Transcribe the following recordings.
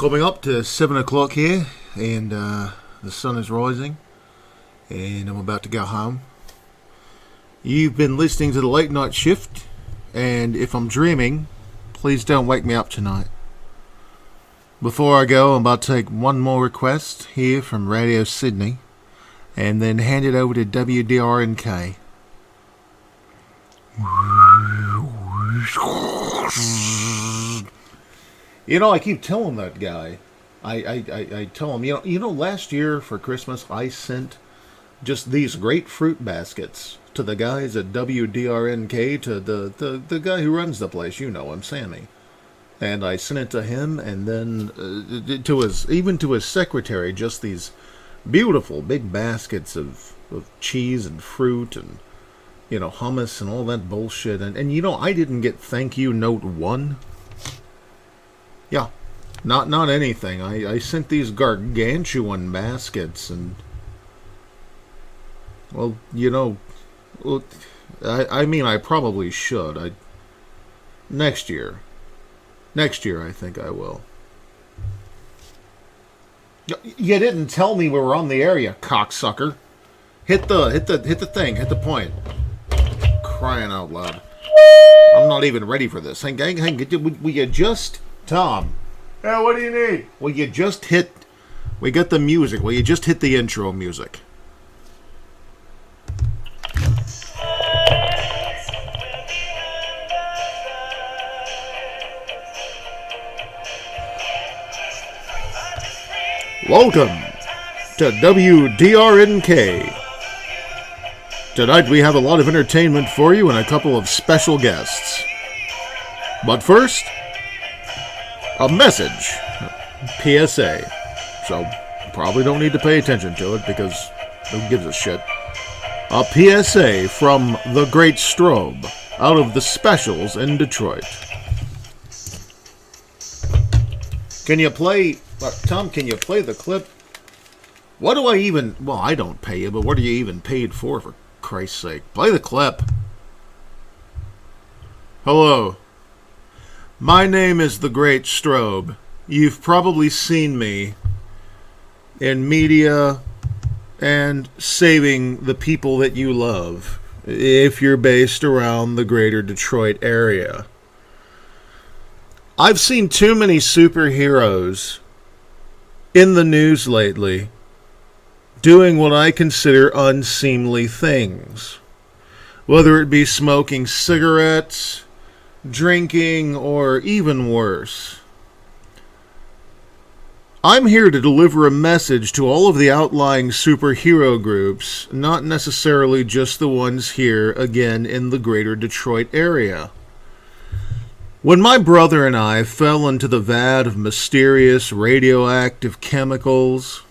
Coming up to 7 o'clock here, and the sun is rising, and I'm about to go home. You've been listening to the Late Night Shift, and if I'm dreaming, please don't wake me up tonight. Before I go, I'm about to take one more request here from Radio Sydney, and then hand it over to WDRNK. You know, I keep telling that guy, I tell him, you know, last year for Christmas, I sent just these great fruit baskets to the guys at WDRNK, to the guy who runs the place, you know him, Sammy. And I sent it to him, and then to his secretary, just these beautiful big baskets of cheese and fruit and, you know, hummus and all that bullshit. And you know, I didn't get thank you note 1. Yeah, not anything. I sent these gargantuan baskets, and, well, you know, I mean, I probably should. Next year, I think I will. You didn't tell me we were on the air, you cocksucker. Hit the thing. Hit the point. Crying out loud. I'm not even ready for this. Hang, will you just... Tom. Yeah, what do you need? Will you just hit... We got the music. Will you just hit the intro music? Welcome to WDRNK. Tonight we have a lot of entertainment for you and a couple of special guests. But first, a message. PSA. So, probably don't need to pay attention to it because who gives a shit. A PSA from the Great Strobe out of the specials in Detroit. Can you play... Tom, can you play the clip? What do I even... Well, I don't pay you, but what are you even paid for Christ's sake? Play the clip. Hello. My name is the Great Strobe. You've probably seen me in media and saving the people that you love, if you're based around the greater Detroit area. I've seen too many superheroes in the news lately doing what I consider unseemly things. Whether it be smoking cigarettes, drinking, or even worse. I'm here to deliver a message to all of the outlying superhero groups, not necessarily just the ones here, again, in the greater Detroit area. When my brother and I fell into the vat of mysterious radioactive chemicals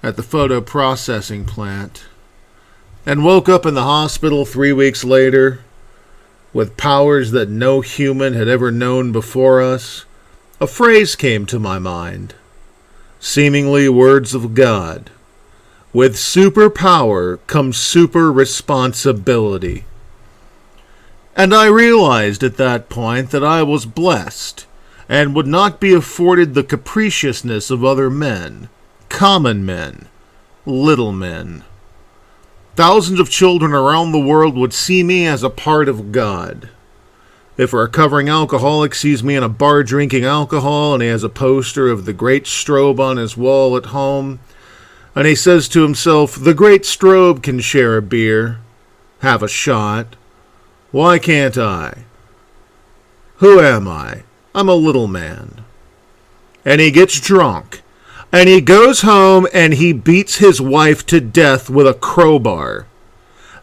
at the photo processing plant, and woke up in the hospital 3 weeks later with powers that no human had ever known before us, a phrase came to my mind, seemingly words of God. With superpower comes super responsibility. And I realized at that point that I was blessed and would not be afforded the capriciousness of other men, common men, little men. Thousands of children around the world would see me as a part of God. If a recovering alcoholic sees me in a bar drinking alcohol and he has a poster of the Great Strobe on his wall at home, and he says to himself, the Great Strobe can share a beer, have a shot, why can't I? Who am I? I'm a little man. And he gets drunk, and he goes home and he beats his wife to death with a crowbar.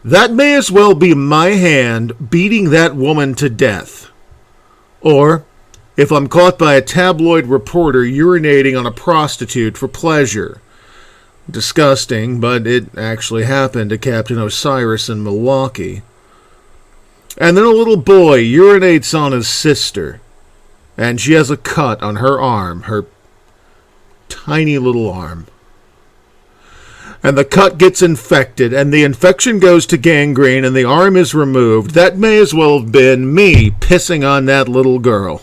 That may as well be my hand beating that woman to death. Or, if I'm caught by a tabloid reporter urinating on a prostitute for pleasure. Disgusting, but it actually happened to Captain Osiris in Milwaukee. And then a little boy urinates on his sister, and she has a cut on her arm, her tiny little arm. And the cut gets infected, and the infection goes to gangrene, and the arm is removed. That may as well have been me pissing on that little girl.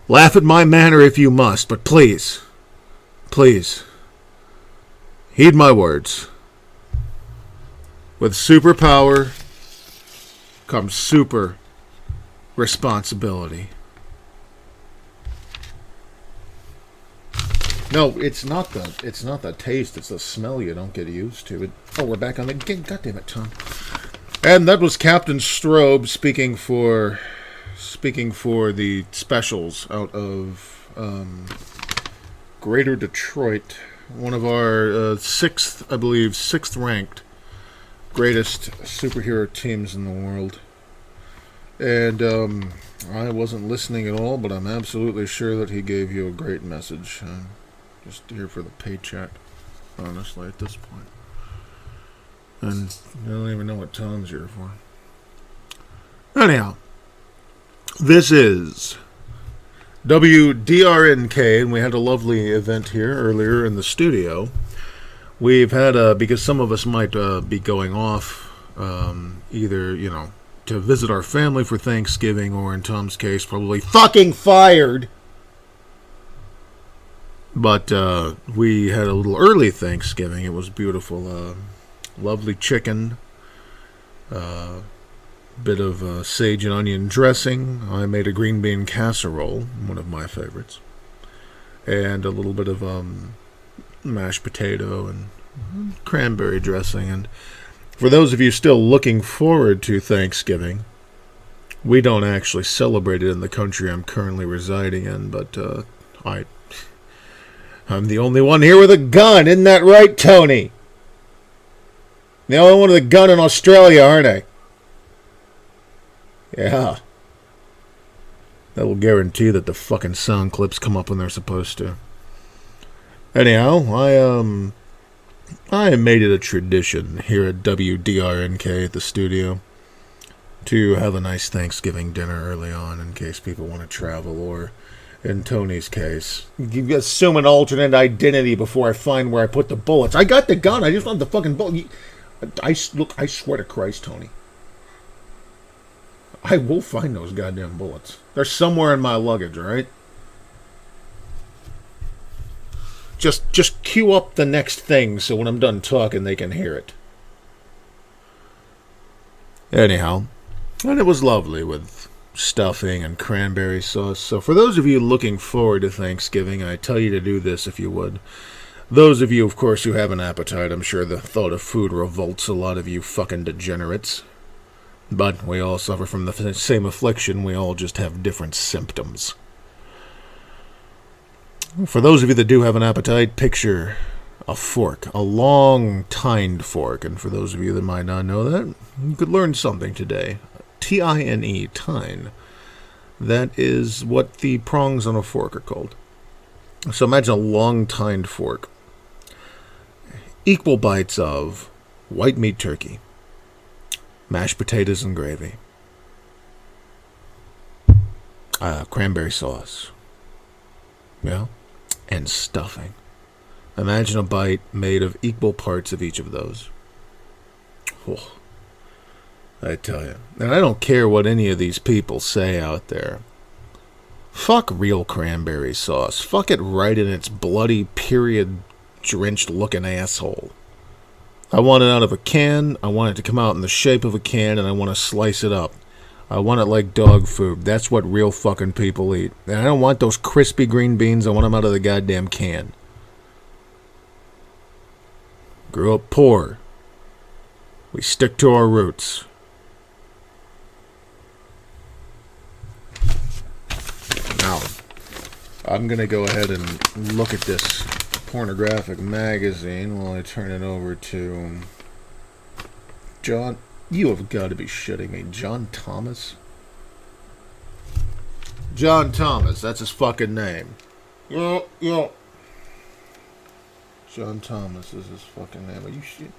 Laugh at my manner if you must, but please, please, heed my words. With superpower comes super responsibility. No, it's not the taste, it's the smell you don't get used to. Oh, we're back on the game. God damn it, Tom. And that was Captain Strobe speaking for the specials out of Greater Detroit, one of our sixth ranked greatest superhero teams in the world. And I wasn't listening at all, but I'm absolutely sure that he gave you a great message. I'm just here for the paycheck, honestly, at this point. And I don't even know what Tom's here for. Anyhow, this is WDRNK, and we had a lovely event here earlier in the studio. We've had, because some of us might be going off, either, to visit our family for Thanksgiving, or in Tom's case, probably fucking fired. But we had a little early Thanksgiving. It was beautiful. Lovely chicken, bit of sage and onion dressing. I made a green bean casserole, one of my favorites, and a little bit of mashed potato and cranberry dressing. And for those of you still looking forward to Thanksgiving, we don't actually celebrate it in the country I'm currently residing in, but I'm the only one here with a gun. Isn't that right, Tony? The only one with a gun in Australia, aren't I? Yeah. That will guarantee that the fucking sound clips come up when they're supposed to. Anyhow, I made it a tradition here at WDRNK at the studio to have a nice Thanksgiving dinner early on in case people want to travel, or in Tony's case, you assume an alternate identity before I find where I put the bullets. I got the gun, I just want the fucking bullet. I swear to Christ, Tony, I will find those goddamn bullets. They're somewhere in my luggage, alright? Just cue up the next thing so when I'm done talking they can hear it. Anyhow, and it was lovely with stuffing and cranberry sauce. So for those of you looking forward to Thanksgiving, I tell you to do this if you would. Those of you, of course, who have an appetite, I'm sure the thought of food revolts a lot of you fucking degenerates. But we all suffer from the same affliction, we all just have different symptoms. For those of you that do have an appetite, picture a fork, a long tined fork. And for those of you that might not know that, you could learn something today. T-I-N-E, tine. That is what the prongs on a fork are called. So imagine a long tined fork. Equal bites of white meat turkey, mashed potatoes and gravy, cranberry sauce, and stuffing. Imagine a bite made of equal parts of each of those. Oh, I tell you. And I don't care what any of these people say out there. Fuck real cranberry sauce. Fuck it right in its bloody, period-drenched looking asshole. I want it out of a can, I want it to come out in the shape of a can, and I want to slice it up. I want it like dog food. That's what real fucking people eat. And I don't want those crispy green beans, I want them out of the goddamn can. Grew up poor. We stick to our roots. Now, I'm going to go ahead and look at this pornographic magazine while I turn it over to John. You have got to be shitting me. John Thomas? John Thomas, that's his fucking name. Yeah. John Thomas is his fucking name. Are you shit?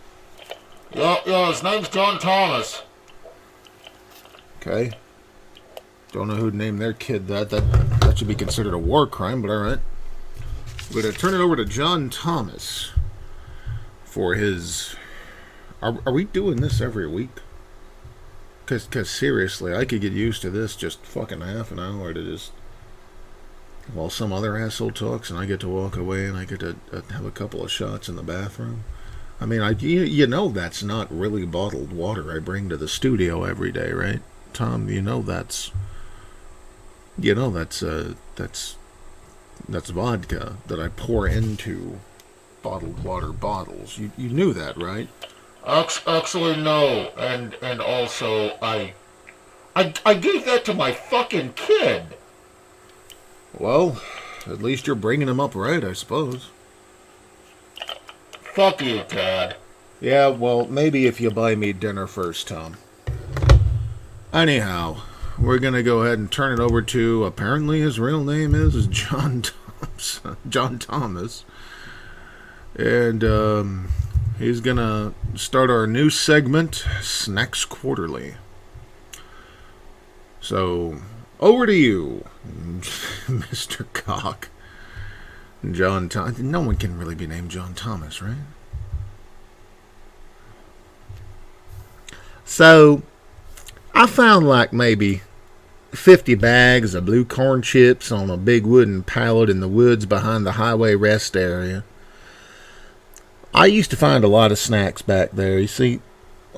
Yeah, his name's John Thomas. Okay. Don't know who'd name their kid that. That should be considered a war crime, but alright. We're going to turn it over to John Thomas for his... Are we doing this every week? Because seriously, I could get used to this just fucking half an hour to just while some other asshole talks, and I get to walk away and I get to have a couple of shots in the bathroom. I mean, you know that's not really bottled water I bring to the studio every day, right, Tom? That's vodka that I pour into bottled water bottles. You knew that, right? Actually, no. And also, I gave that to my fucking kid. Well, at least you're bringing him up right, I suppose. Fuck you, Dad. Yeah, well, maybe if you buy me dinner first, Tom. Anyhow, we're gonna go ahead and turn it over to, apparently his real name is John Thomas. And he's gonna start our new segment, Snacks Quarterly. So, over to you, Mr. Cock. John Thomas. No one can really be named John Thomas, right? So, I found like maybe 50 bags of blue corn chips on a big wooden pallet in the woods behind the highway rest area. I used to find a lot of snacks back there. You see,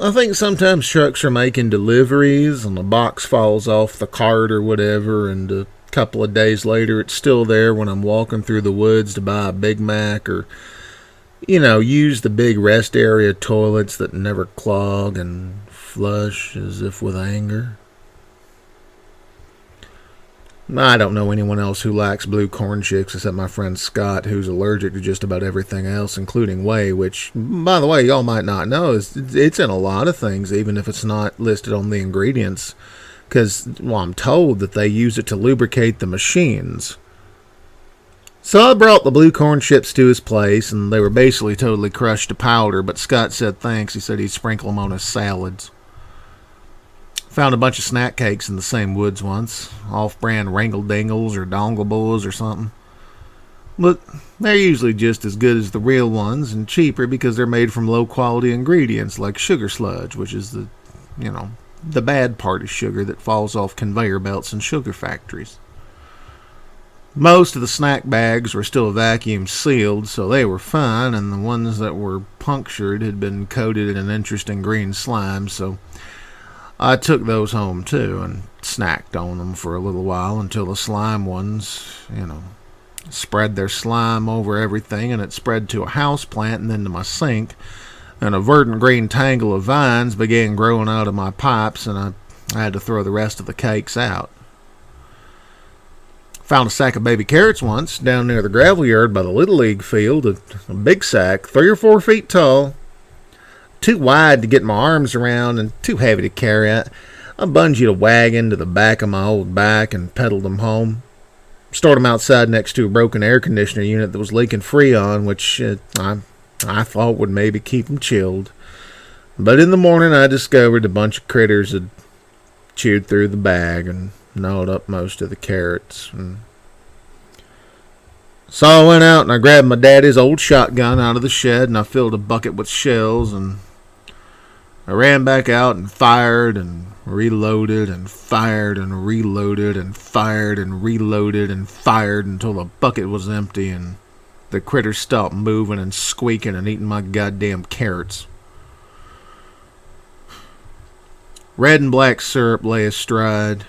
I think sometimes trucks are making deliveries and the box falls off the cart or whatever, and a couple of days later it's still there when I'm walking through the woods to buy a Big Mac or, use the big rest area toilets that never clog and flush as if with anger. I don't know anyone else who likes blue corn chips except my friend Scott, who's allergic to just about everything else, including whey, which, by the way, y'all might not know, it's in a lot of things, even if it's not listed on the ingredients, because, I'm told that they use it to lubricate the machines. So I brought the blue corn chips to his place, and they were basically totally crushed to powder, but Scott said thanks. He said he'd sprinkle them on his salads. Found a bunch of snack cakes in the same woods once, off-brand Wrangle-Dingles or Donglebles or something. But they're usually just as good as the real ones and cheaper because they're made from low-quality ingredients like sugar sludge, which is the bad part of sugar that falls off conveyor belts in sugar factories. Most of the snack bags were still vacuum sealed, so they were fine, and the ones that were punctured had been coated in an interesting green slime, so I took those home too and snacked on them for a little while until the slime ones, spread their slime over everything, and it spread to a house plant and then to my sink, and a verdant green tangle of vines began growing out of my pipes, and I had to throw the rest of the cakes out. Found a sack of baby carrots once down near the gravel yard by the Little League field, a big sack, 3 or 4 feet tall. Too wide to get my arms around and too heavy to carry. I bungeed a wagon to the back of my old bike and pedaled them home. Stored them outside next to a broken air conditioner unit that was leaking Freon, which I thought would maybe keep them chilled. But in the morning I discovered a bunch of critters had chewed through the bag and gnawed up most of the carrots. So I went out and I grabbed my daddy's old shotgun out of the shed and I filled a bucket with shells, and I ran back out and fired and reloaded and fired and reloaded and fired and reloaded and fired until the bucket was empty and the critters stopped moving and squeaking and eating my goddamn carrots. Red and black syrup lay astride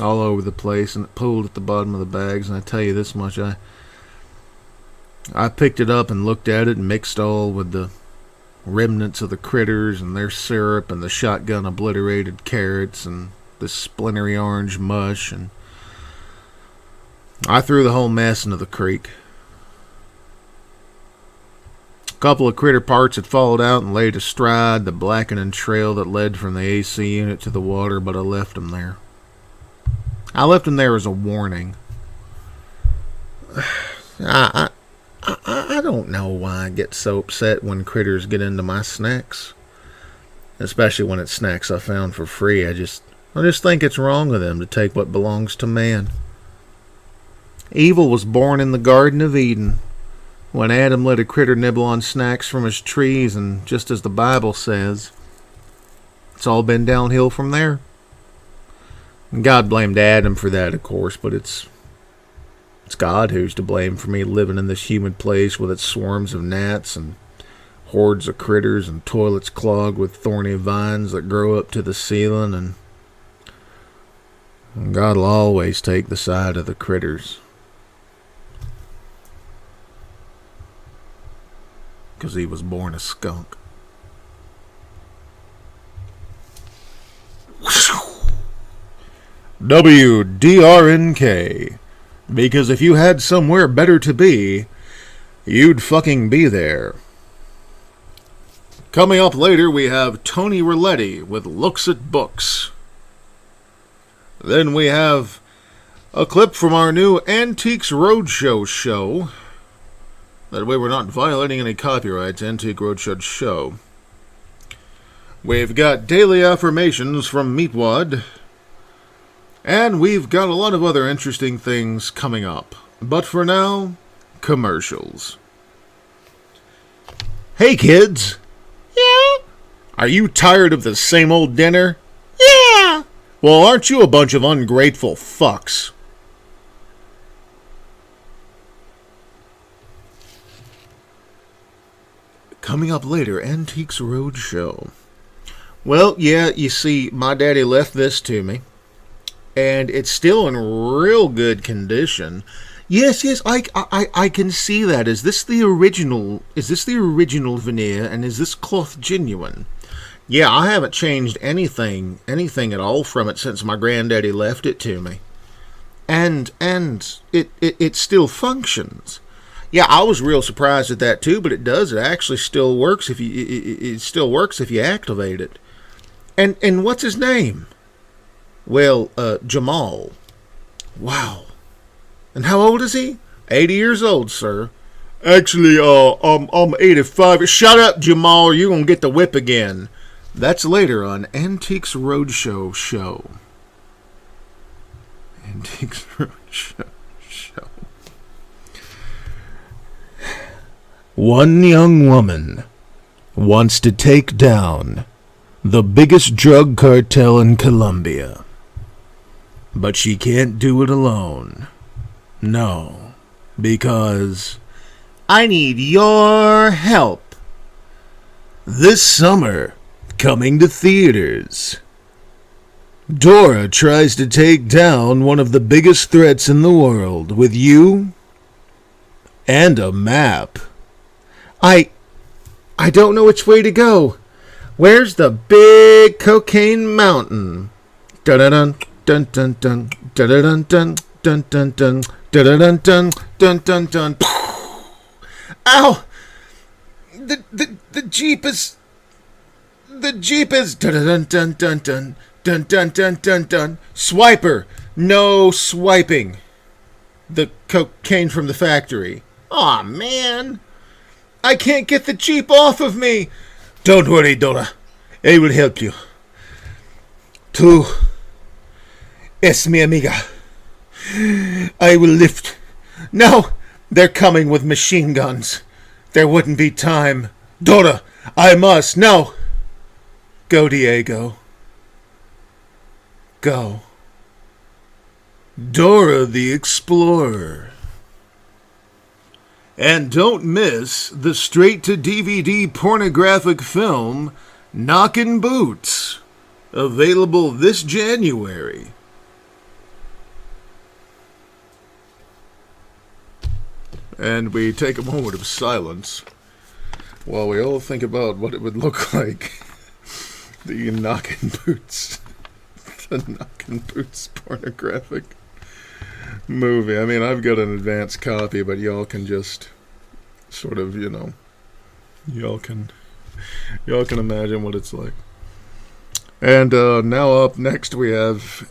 all over the place, and it pooled at the bottom of the bags. And I tell you this much, I picked it up and looked at it and mixed all with the remnants of the critters and their syrup and the shotgun obliterated carrots and the splintery orange mush, and I threw the whole mess into the creek. A couple of critter parts had fallen out and laid astride the blackening trail that led from the AC unit to the water, but I left them there. I left them there as a warning. I don't know why I get so upset when critters get into my snacks. Especially when it's snacks I found for free. I just think it's wrong of them to take what belongs to man. Evil was born in the Garden of Eden, when Adam let a critter nibble on snacks from his trees, and just as the Bible says, it's all been downhill from there. God blamed Adam for that, of course, but it's God who's to blame for me living in this humid place with its swarms of gnats and hordes of critters and toilets clogged with thorny vines that grow up to the ceiling, and God'll always take the side of the critters. 'Cause he was born a skunk. WDRNK. Because if you had somewhere better to be, you'd fucking be there. Coming up later, we have Tony Roletti with Looks at Books. Then we have a clip from our new Antiques Roadshow show. That way we're not violating any copyrights. Antique Roadshow show. We've got daily affirmations from Meatwad. And we've got a lot of other interesting things coming up. But for now, commercials. Hey kids! Yeah? Are you tired of the same old dinner? Yeah! Well, aren't you a bunch of ungrateful fucks? Coming up later, Antiques Roadshow. Well, yeah, you see, my daddy left this to me. And it's still in real good condition. Yes, I can see that. Is this the original veneer, and is this cloth genuine? Yeah, I haven't changed anything at all from it since my granddaddy left it to me. And it still functions. Yeah, I was real surprised at that too, but it does. It actually still works if you activate it. And what's his name? Well, Jamal. Wow. And how old is he? 80 years old, sir. Actually, I'm 85. Shut up, Jamal, or you're gonna get the whip again. That's later on Antiques Roadshow show. Antiques Roadshow show. One young woman wants to take down the biggest drug cartel in Colombia. But she can't do it alone. No, because I need your help. This summer, coming to theaters, Dora tries to take down one of the biggest threats in the world with you and a map. I don't know which way to go. Where's the big cocaine mountain? Dun-dun-dun. Dun dun dun dun dun dun dun dun dun dun dun dun dun dun. Ow! The Jeep is dun dun dun dun dun dun dun dun dun dun. Swiper, no swiping. The cocaine from the factory. Aw, man! I can't get the Jeep off of me. Don't worry, Dora. I will help you. Es mi amiga. I will lift. No, they're coming with machine guns. There wouldn't be time. Dora, I must. No. Go, Diego. Go. Dora the Explorer. And don't miss the straight-to-DVD pornographic film, Knockin' Boots. Available this January. And we take a moment of silence while we all think about what it would look like. The Knockin' Boots. The Knockin' Boots pornographic movie. I mean, I've got an advanced copy, but y'all can just sort of, y'all can imagine what it's like. And now up next we have,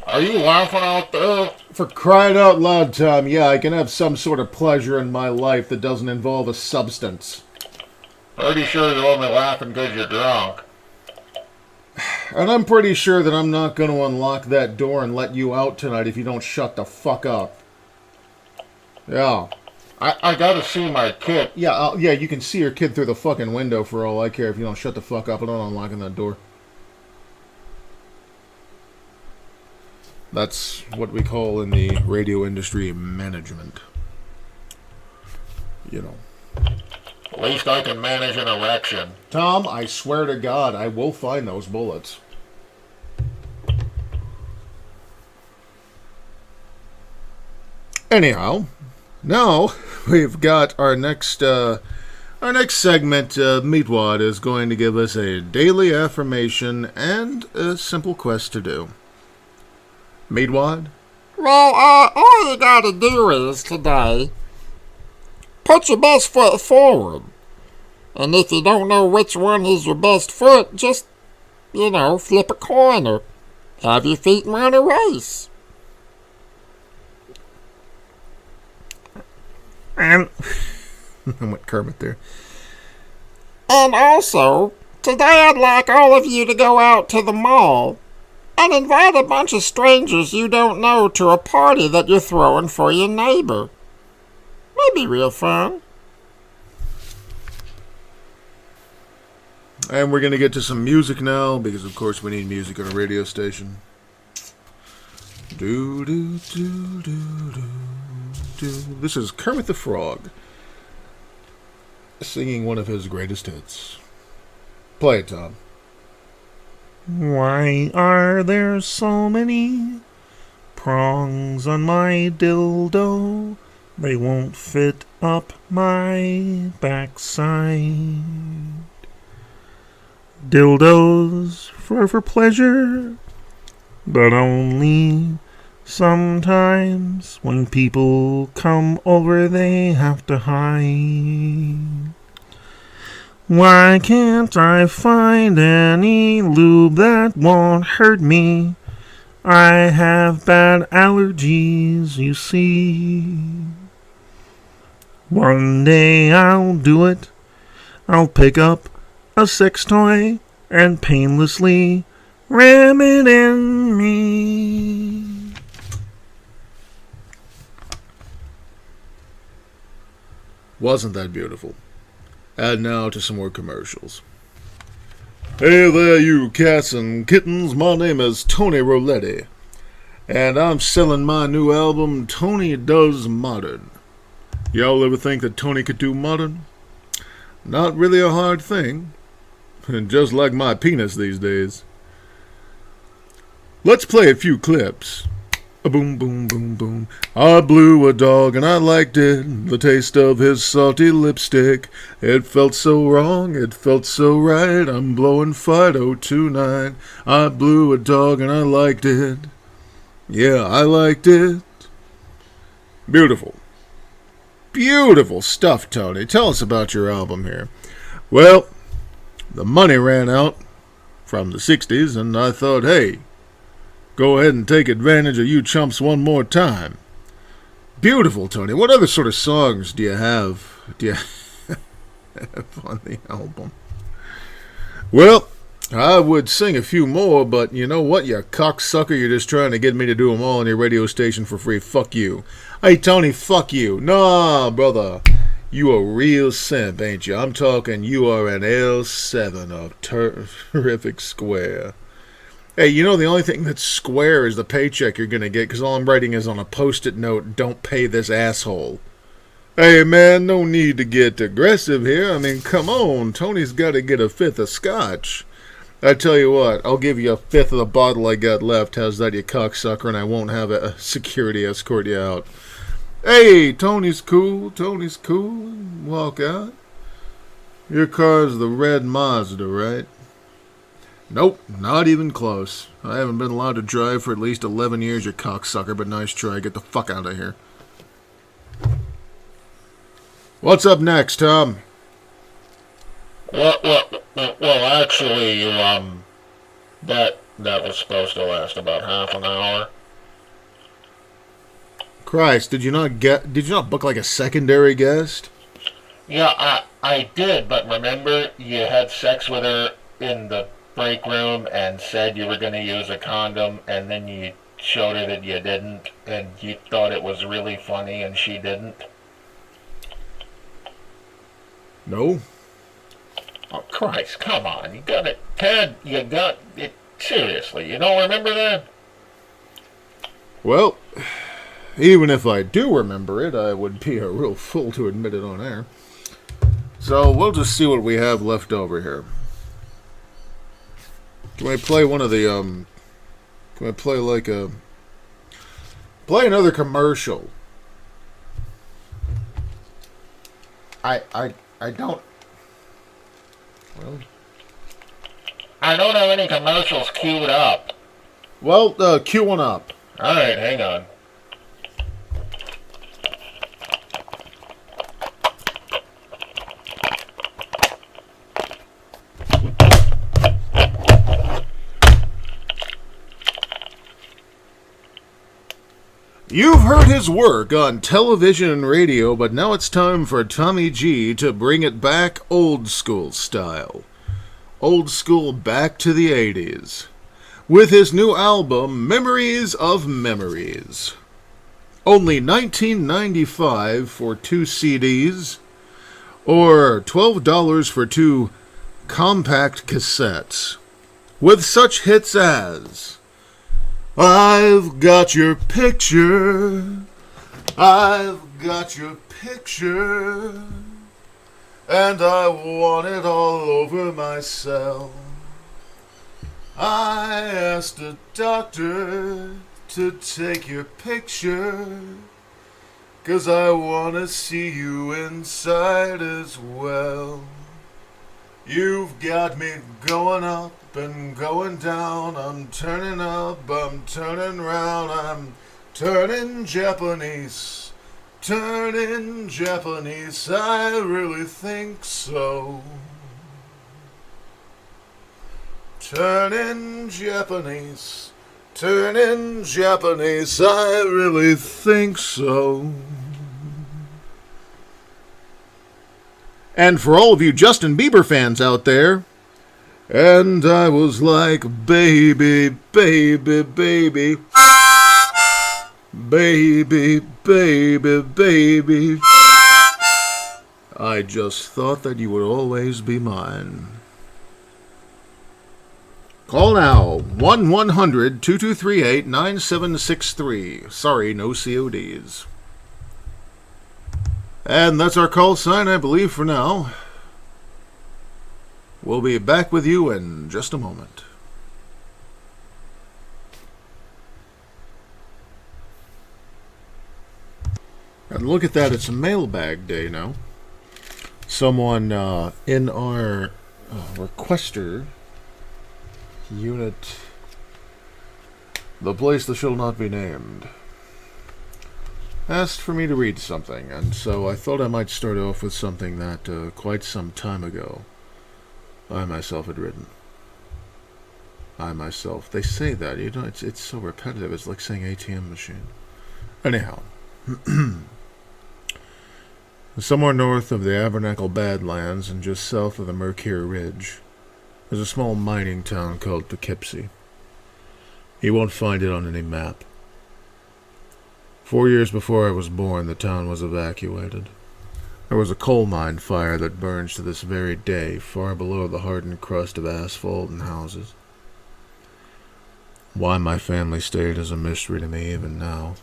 are you laughing out there? For crying out loud, Tom. Yeah, I can have some sort of pleasure in my life that doesn't involve a substance. Pretty sure you're only laughing because you're drunk. And I'm pretty sure that I'm not going to unlock that door and let you out tonight if you don't shut the fuck up. Yeah. I gotta see my kid. Yeah, yeah, you can see your kid through the fucking window for all I care if you don't shut the fuck up and don't unlocking that door. That's what we call in the radio industry management. You know. At least I can manage an erection. Tom, I swear to God, I will find those bullets. Anyhow, now we've got our next segment. Meatwad is going to give us a daily affirmation and a simple quest to do. Meatwad? Well, all you gotta do is today put your best foot forward. And if you don't know which one is your best foot, just, flip a coin or have your feet run a race. And I went Kermit there. And also, today I'd like all of you to go out to the mall and invite a bunch of strangers you don't know to a party that you're throwing for your neighbor. That'd be real fun. And we're going to get to some music now, because of course we need music on a radio station. Do do do do do do. This is Kermit the Frog singing one of his greatest hits. Play it, Tom. Why are there so many prongs on my dildo? They won't fit up my backside. Dildos for pleasure, but only sometimes. When people come over, they have to hide. Why can't I find any lube that won't hurt me? I have bad allergies, you see. One day I'll do it. I'll pick up a sex toy and painlessly ram it in me. Wasn't that beautiful? And now to some more commercials. Hey there, you cats and kittens. My name is Tony Roletti, and I'm selling my new album, Tony Does Modern. Y'all ever think that Tony could do modern? Not really a hard thing. Just like my penis these days. Let's play a few clips. A boom, boom, boom, boom. I blew a dog and I liked it. The taste of his salty lipstick. It felt so wrong, it felt so right. I'm blowing Fido tonight. I blew a dog and I liked it. Yeah, I liked it. Beautiful. Beautiful stuff, Tony. Tell us about your album here. Well, the money ran out from the 60s, and I thought, hey, go ahead and take advantage of you chumps one more time. Beautiful, Tony. What other sort of songs do you have? Have on the album? Well, I would sing a few more, but you know what, you cocksucker? You're just trying to get me to do them all on your radio station for free. Fuck you. Hey, Tony, fuck you. Nah, brother. You a real simp, ain't you? I'm talking you are an L7 of terrific square. Hey, you know the only thing that's square is the paycheck you're going to get, because all I'm writing is on a post-it note, don't pay this asshole. Hey, man, no need to get aggressive here. I mean, come on. Tony's got to get a fifth of scotch. I tell you what, I'll give you a fifth of the bottle I got left. How's that, you cocksucker? And I won't have a security escort you out. Hey, Tony's cool. Tony's cool. Walk out. Your car's the red Mazda, right? Nope, not even close. I haven't been allowed to drive for at least 11 years, you cocksucker, but nice try. Get the fuck out of here. What's up next, Tom? Well, actually, that was supposed to last about half an hour. Christ, did you not book like a secondary guest? Yeah, I did, but remember you had sex with her in the break room and said you were going to use a condom, and then you showed her that you didn't, and you thought it was really funny and she didn't? No? Oh, Christ, come on. You got it. Ted, you got it. Seriously, you don't remember that? Well, even if I do remember it, I would be a real fool to admit it on air. So we'll just see what we have left over here. Can I play one of the, Can I play like a... Play another commercial. I don't... Well... I don't have any commercials queued up. Well, cue one up. Alright, hang on. You've heard his work on television and radio, but now it's time for Tommy G to bring it back old school style. Old school back to the 80s. With his new album, Memories of Memories. Only $19.95 for 2 CDs, or $12 for 2 compact cassettes. With such hits as... I've got your picture, I've got your picture, and I want it all over myself. I asked a doctor to take your picture, 'cause I want to see you inside as well. You've got me going up and going down, I'm turning up, I'm turning round, I'm turning Japanese, I really think so. Turning Japanese, I really think so. And for all of you Justin Bieber fans out there, and I was like, baby, baby, baby, baby, baby, baby, I just thought that you would always be mine. Call now, 1-100-2238-9763. Sorry, no CODs. And that's our call sign, I believe, for now. We'll be back with you in just a moment. And look at that, it's a mailbag day now. Someone in our requester unit, the place that shall not be named, asked for me to read something, and so I thought I might start off with something that quite some time ago I myself had written. I myself. They say that, you know, it's so repetitive, it's like saying ATM machine. Anyhow. Somewhere north of the Abernacle Badlands and just south of the Mercure Ridge, there's a small mining town called Poughkeepsie. You won't find it on any map. 4 years before I was born, the town was evacuated. There was a coal mine fire that burns to this very day, far below the hardened crust of asphalt and houses. Why my family stayed is a mystery to me even now.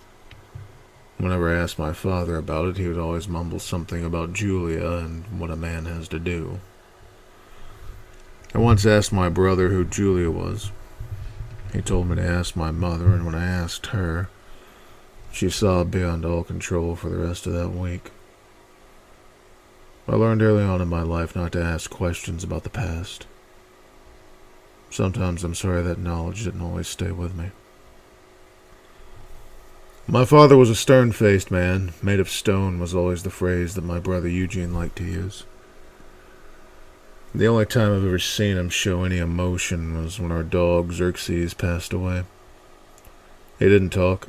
Whenever I asked my father about it, he would always mumble something about Julia and what a man has to do. I once asked my brother who Julia was. He told me to ask my mother, and when I asked her, she sobbed beyond all control for the rest of that week. I learned early on in my life not to ask questions about the past. Sometimes I'm sorry that knowledge didn't always stay with me. My father was a stern-faced man. Made of stone was always the phrase that my brother Eugene liked to use. The only time I've ever seen him show any emotion was when our dog Xerxes passed away. He didn't talk.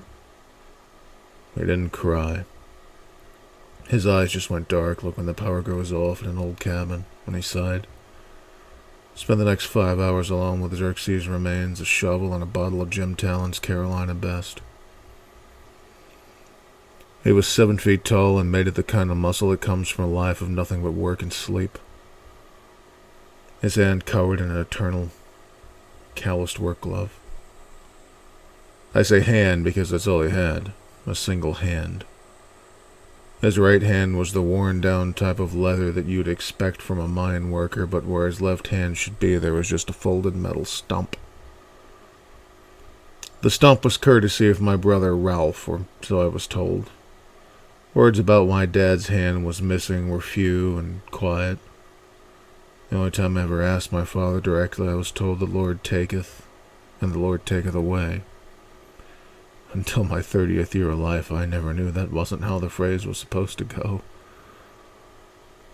He didn't cry. His eyes just went dark, like when the power goes off in an old cabin, when he sighed. Spent the next 5 hours alone with Xerxes' remains, a shovel, and a bottle of Jim Talon's Carolina Best. He was 7 feet tall and made of the kind of muscle that comes from a life of nothing but work and sleep. His hand covered in an eternal, calloused work glove. I say hand because that's all he had, a single hand. His right hand was the worn-down type of leather that you'd expect from a mine worker, but where his left hand should be, there was just a folded metal stump. The stump was courtesy of my brother Ralph, or so I was told. Words about my dad's hand was missing were few and quiet. The only time I ever asked my father directly, I was told, "The Lord taketh, and the Lord taketh away." Until my 30th year of life, I never knew that wasn't how the phrase was supposed to go.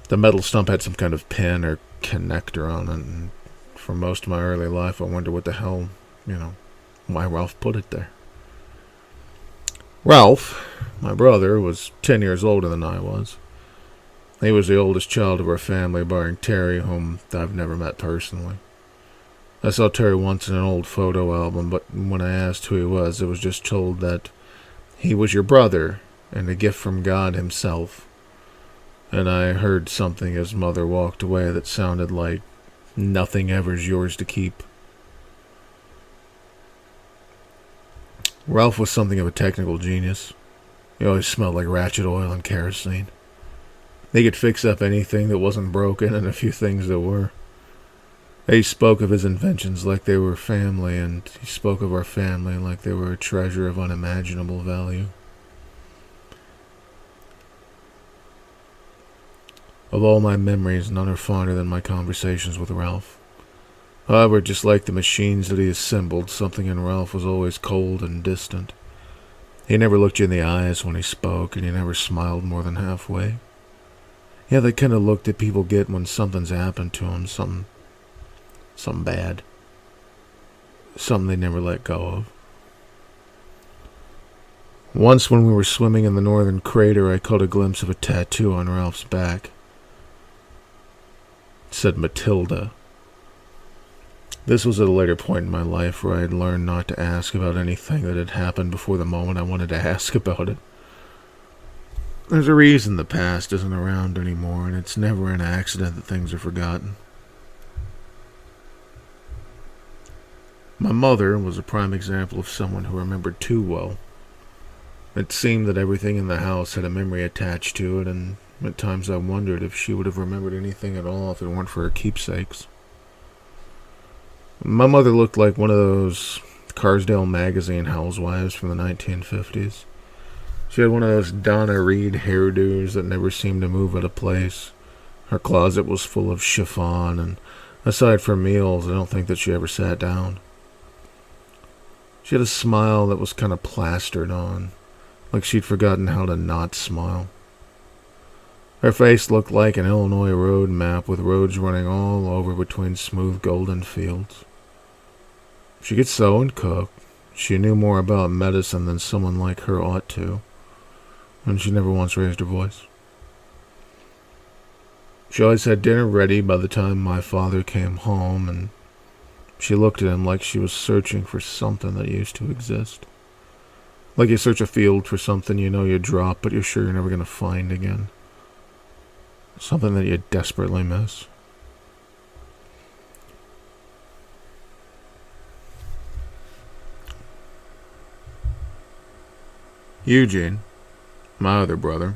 The metal stump had some kind of pin or connector on it, and for most of my early life, I wondered what the hell, why Ralph put it there. Ralph, my brother, was 10 years older than I was. He was the oldest child of our family, barring Terry, whom I've never met personally. I saw Terry once in an old photo album, but when I asked who he was, I was just told that he was your brother and a gift from God himself. And I heard something as Mother walked away that sounded like, "Nothing ever's yours to keep." Ralph was something of a technical genius. He always smelled like ratchet oil and kerosene. He could fix up anything that wasn't broken and a few things that were. He spoke of his inventions like they were family, and he spoke of our family like they were a treasure of unimaginable value. Of all my memories, none are fonder than my conversations with Ralph. However, just like the machines that he assembled, something in Ralph was always cold and distant. He never looked you in the eyes when he spoke, and he never smiled more than halfway. He had that kind of look that people get when something's happened to them, something bad. Something they never let go of. Once when we were swimming in the northern crater, I caught a glimpse of a tattoo on Ralph's back. It said Matilda. This was at a later point in my life where I had learned not to ask about anything that had happened before the moment I wanted to ask about it. There's a reason the past isn't around anymore, and it's never an accident that things are forgotten. My mother was a prime example of someone who remembered too well. It seemed that everything in the house had a memory attached to it, and at times I wondered if she would have remembered anything at all if it weren't for her keepsakes. My mother looked like one of those Carsdale magazine housewives from the 1950s. She had one of those Donna Reed hairdos that never seemed to move out of place. Her closet was full of chiffon, and aside from meals, I don't think that she ever sat down. She had a smile that was kind of plastered on, like she'd forgotten how to not smile. Her face looked like an Illinois road map with roads running all over between smooth golden fields. She could sew and cook. She knew more about medicine than someone like her ought to, and she never once raised her voice. She always had dinner ready by the time my father came home, and she looked at him like she was searching for something that used to exist. Like you search a field for something you know you dropped, but you're sure you're never going to find again. Something that you desperately miss. Eugene, my other brother,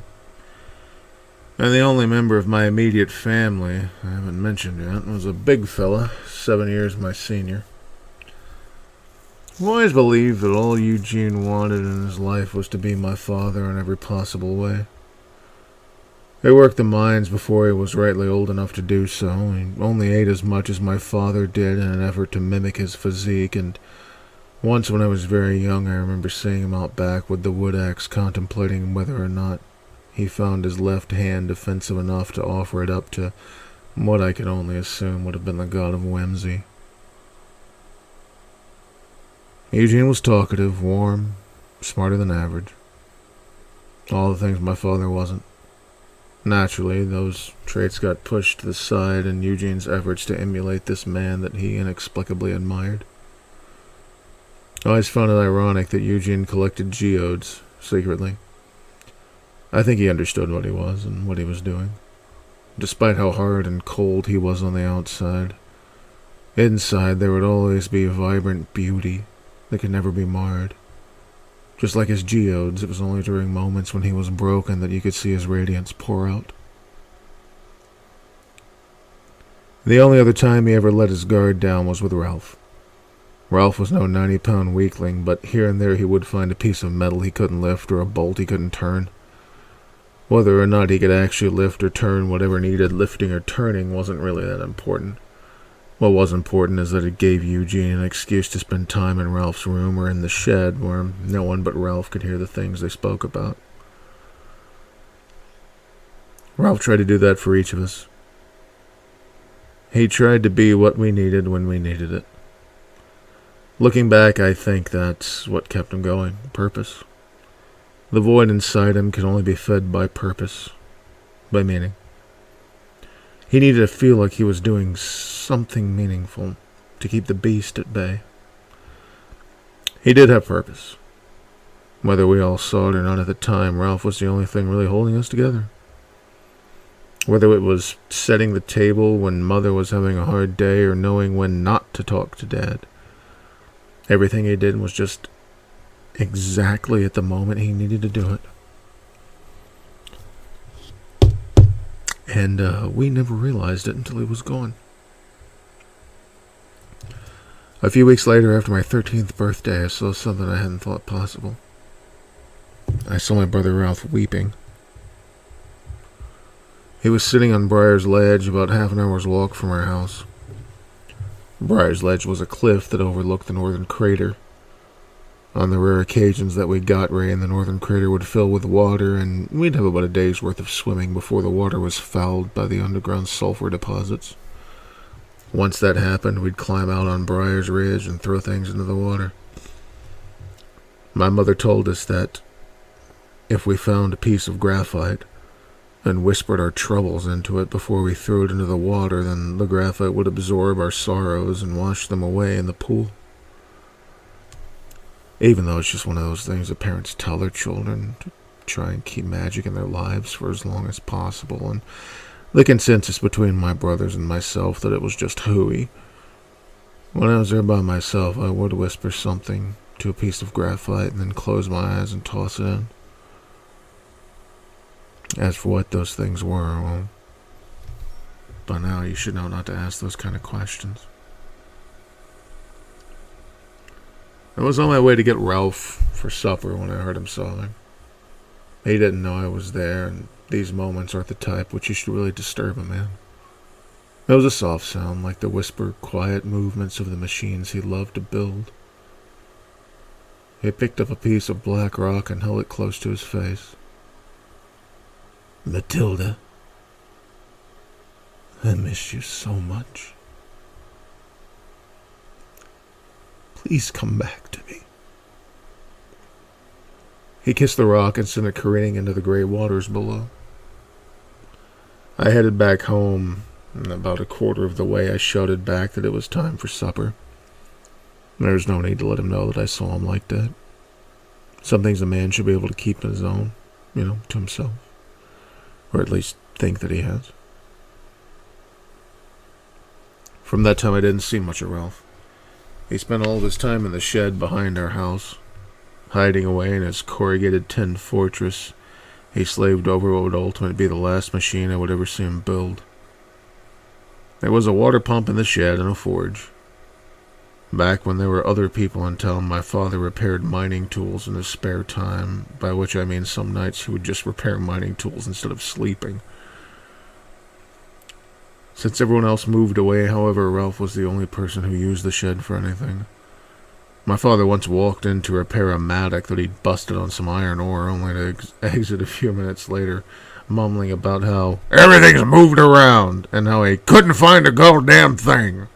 and the only member of my immediate family I haven't mentioned yet, was a big fella, 7 years my senior. I've always believed that all Eugene wanted in his life was to be my father in every possible way. He worked the mines before he was rightly old enough to do so. He only ate as much as my father did in an effort to mimic his physique, and once when I was very young, I remember seeing him out back with the wood axe, contemplating whether or not he found his left hand defensive enough to offer it up to what I could only assume would have been the god of whimsy. Eugene was talkative, warm, smarter than average. All the things my father wasn't. Naturally, those traits got pushed to the side in Eugene's efforts to emulate this man that he inexplicably admired. I always found it ironic that Eugene collected geodes, secretly. I think he understood what he was and what he was doing. Despite how hard and cold he was on the outside, inside there would always be vibrant beauty that could never be marred. Just like his geodes, it was only during moments when he was broken that you could see his radiance pour out. The only other time he ever let his guard down was with Ralph. Ralph was no 90-pound weakling, but here and there he would find a piece of metal he couldn't lift or a bolt he couldn't turn. Whether or not he could actually lift or turn whatever needed lifting or turning wasn't really that important. What was important is that it gave Eugene an excuse to spend time in Ralph's room or in the shed where no one but Ralph could hear the things they spoke about. Ralph tried to do that for each of us. He tried to be what we needed when we needed it. Looking back, I think that's what kept him going, purpose. The void inside him could only be fed by purpose, by meaning. He needed to feel like he was doing something meaningful to keep the beast at bay. He did have purpose. Whether we all saw it or not at the time, Ralph was the only thing really holding us together. Whether it was setting the table when Mother was having a hard day or knowing when not to talk to Dad, everything he did was just exactly at the moment he needed to do it. And we never realized it until he was gone. A few weeks later, after my 13th birthday, I saw something I hadn't thought possible. I saw my brother Ralph weeping. He was sitting on Briar's Ledge, about half an hour's walk from our house. Briar's Ledge was a cliff that overlooked the northern crater. On the rare occasions that we got rain, the northern crater would fill with water, and we'd have about a day's worth of swimming before the water was fouled by the underground sulfur deposits. Once that happened, we'd climb out on Briar's Ridge and throw things into the water. My mother told us that if we found a piece of graphite and whispered our troubles into it before we threw it into the water, then the graphite would absorb our sorrows and wash them away in the pool. Even though it's just one of those things that parents tell their children to try and keep magic in their lives for as long as possible, and the consensus between my brothers and myself that it was just hooey. When I was there by myself, I would whisper something to a piece of graphite and then close my eyes and toss it in. As for what those things were, well, by now you should know not to ask those kind of questions. I was on my way to get Ralph for supper when I heard him sobbing. He didn't know I was there, and these moments aren't the type which used to really disturb a man. It was a soft sound, like the whispered, quiet movements of the machines he loved to build. He picked up a piece of black rock and held it close to his face. "Matilda, I miss you so much. Please come back to me." He kissed the rock and sent it careening into the gray waters below. I headed back home, and about a quarter of the way I shouted back that it was time for supper. There was no need to let him know that I saw him like that. Some things a man should be able to keep in his own, to himself. Or at least think that he has. From that time I didn't see much of Ralph. He spent all of his time in the shed behind our house, hiding away in his corrugated tin fortress. He slaved over what would ultimately be the last machine I would ever see him build. There was a water pump in the shed and a forge. Back when there were other people in town, my father repaired mining tools in his spare time, by which I mean some nights he would just repair mining tools instead of sleeping. Since everyone else moved away, however, Ralph was the only person who used the shed for anything. My father once walked in to repair a mattock that he'd busted on some iron ore, only to exit a few minutes later, mumbling about how everything's moved around and how he couldn't find a goddamn thing.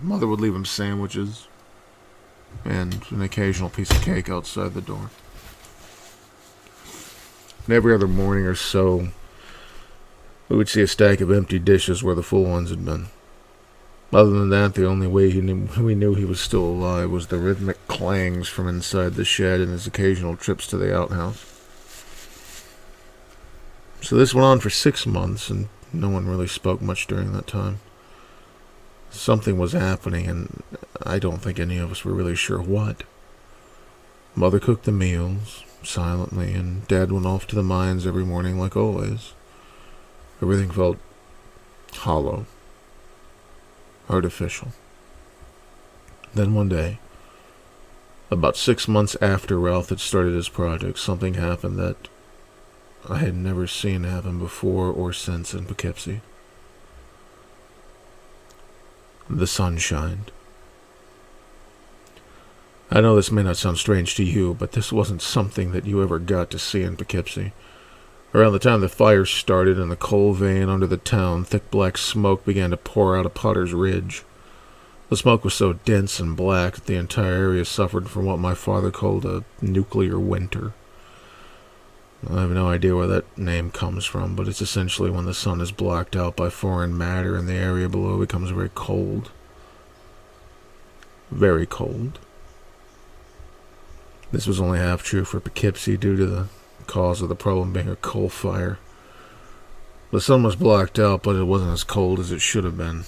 Mother would leave him sandwiches and an occasional piece of cake outside the door. And every other morning or so, we would see a stack of empty dishes where the full ones had been. Other than that, the only way we knew he was still alive was the rhythmic clangs from inside the shed and his occasional trips to the outhouse. So this went on for 6 months, and no one really spoke much during that time. Something was happening, and I don't think any of us were really sure what. Mother cooked the meals, silently, and Dad went off to the mines every morning like always. Everything felt hollow, artificial. Then one day, about 6 months after Ralph had started his project, something happened that I had never seen happen before or since in Poughkeepsie. The sun shined. I know this may not sound strange to you, but this wasn't something that you ever got to see in Poughkeepsie. Around the time the fire started in the coal vein under the town, thick black smoke began to pour out of Potter's Ridge. The smoke was so dense and black that the entire area suffered from what my father called a nuclear winter. I have no idea where that name comes from, but it's essentially when the sun is blocked out by foreign matter and the area below becomes very cold. Very cold. This was only half true for Poughkeepsie due to the cause of the problem being a coal fire. The sun was blocked out, but it wasn't as cold as it should have been.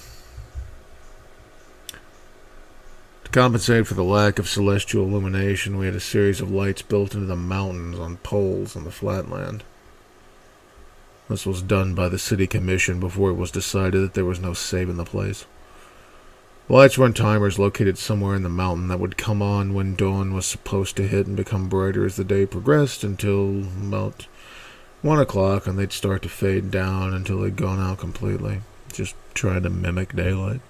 To compensate for the lack of celestial illumination, we had a series of lights built into the mountains on poles on the flatland. This was done by the city commission before it was decided that there was no saving the place. The lights were on timers located somewhere in the mountain that would come on when dawn was supposed to hit and become brighter as the day progressed until about 1 o'clock, and they'd start to fade down until they'd gone out completely, just trying to mimic daylight.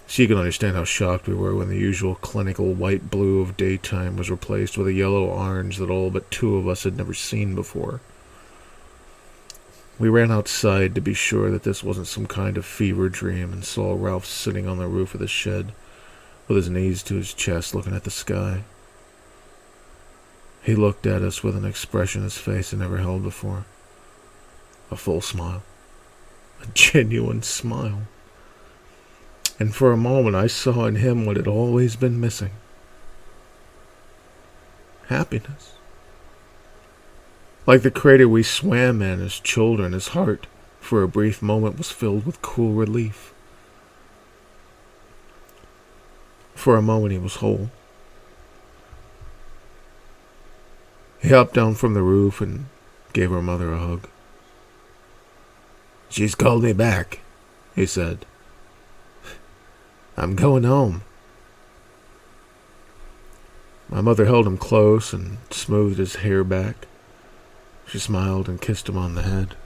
So you can understand how shocked we were when the usual clinical white-blue of daytime was replaced with a yellow-orange that all but 2 of us had never seen before. We ran outside to be sure that this wasn't some kind of fever dream and saw Ralph sitting on the roof of the shed with his knees to his chest looking at the sky. He looked at us with an expression his face had never held before. A full smile. A genuine smile. And for a moment I saw in him what had always been missing. Happiness. Like the crater we swam in as children, his heart, for a brief moment, was filled with cool relief. For a moment he was whole. He hopped down from the roof and gave her mother a hug. "She's called me back," he said. "I'm going home." My mother held him close and smoothed his hair back. She smiled and kissed him on the head.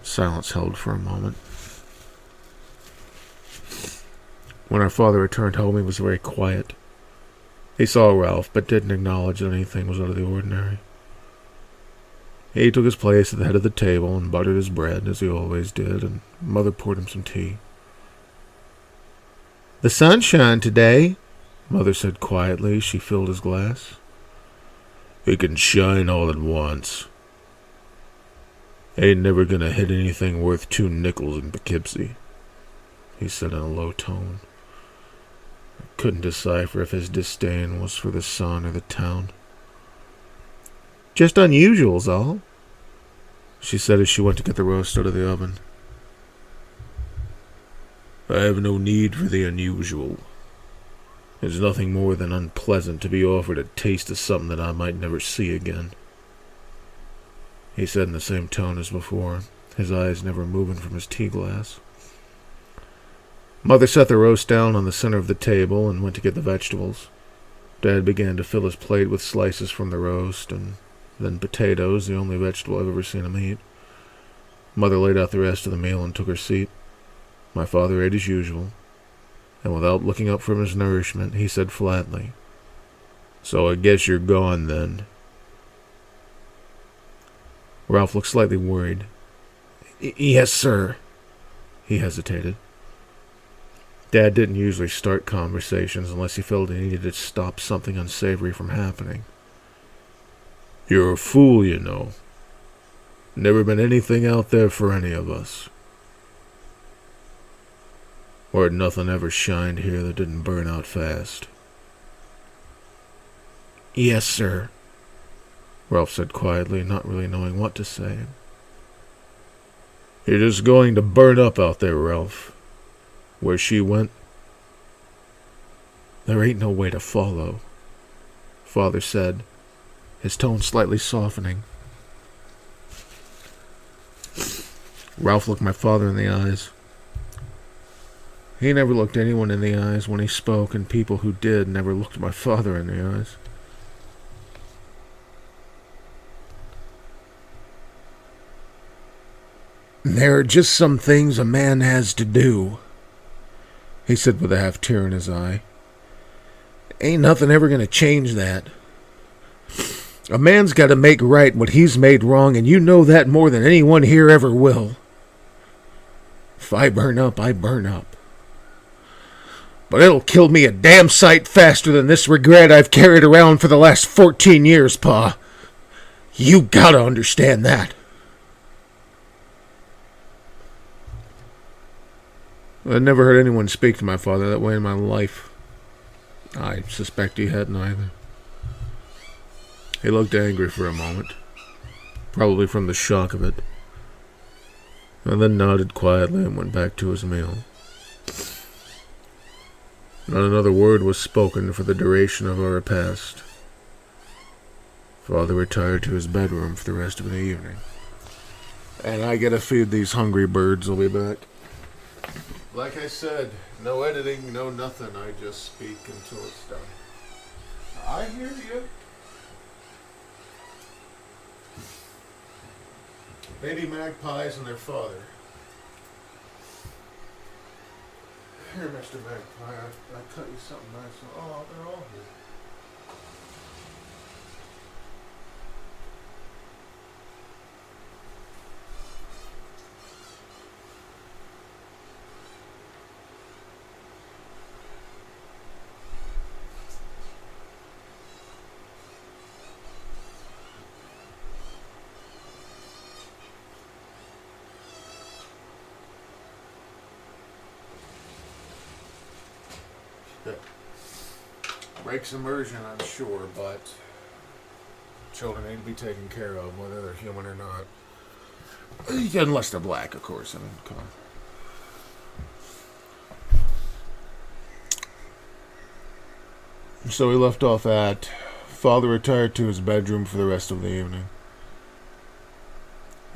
Silence held for a moment. When our father returned home, he was very quiet. He saw Ralph, but didn't acknowledge that anything was out of the ordinary. He took his place at the head of the table and buttered his bread, as he always did, and Mother poured him some tea. "The sun shined today," Mother said quietly as she filled his glass. "It can shine all at once. Ain't never gonna hit anything worth 2 nickels in Poughkeepsie," he said in a low tone. I couldn't decipher if his disdain was for the sun or the town. "Just unusual's all," she said as she went to get the roast out of the oven. "I have no need for the unusual. It's nothing more than unpleasant to be offered a taste of something that I might never see again," he said in the same tone as before, his eyes never moving from his tea glass. Mother set the roast down on the center of the table and went to get the vegetables. Dad began to fill his plate with slices from the roast, and then potatoes, the only vegetable I've ever seen him eat. Mother laid out the rest of the meal and took her seat. My father ate as usual, and without looking up from his nourishment, he said flatly, "So I guess you're gone then." Ralph looked slightly worried. "Yes, sir." He hesitated. Dad didn't usually start conversations unless he felt he needed to stop something unsavory from happening. "You're a fool, you know. Never been anything out there for any of us." Or nothing ever shined here that didn't burn out fast? Yes, sir. Ralph said quietly, not really knowing what to say. You're just going to burn up out there, Ralph. Where she went, there ain't no way to follow, Father said, his tone slightly softening. Ralph looked my father in the eyes. He never looked anyone in the eyes when he spoke, and people who did never looked my father in the eyes. There are just some things a man has to do, he said with a half tear in his eye. Ain't nothing ever going to change that. A man's got to make right what he's made wrong, and you know that more than anyone here ever will. If I burn up, I burn up. But it'll kill me a damn sight faster than this regret I've carried around for the last 14 years, Pa. You gotta understand that. I'd never heard anyone speak to my father that way in my life. I suspect he hadn't either. He looked angry for a moment, probably from the shock of it, and then nodded quietly and went back to his meal. Not another word was spoken for the duration of our repast. Father retired to his bedroom for the rest of the evening. And I gotta feed these hungry birds. I'll be back. Like I said, no editing, no nothing. I just speak until it's done. I hear you. Lady Magpies and their father. Here, Mr. Magpie, I cut you something nice. Oh, they're all here. Breaks immersion, I'm sure, but children need to be taken care of, whether they're human or not. Unless they're black, of course. I mean, come on. So we left off at Father retired to his bedroom for the rest of the evening.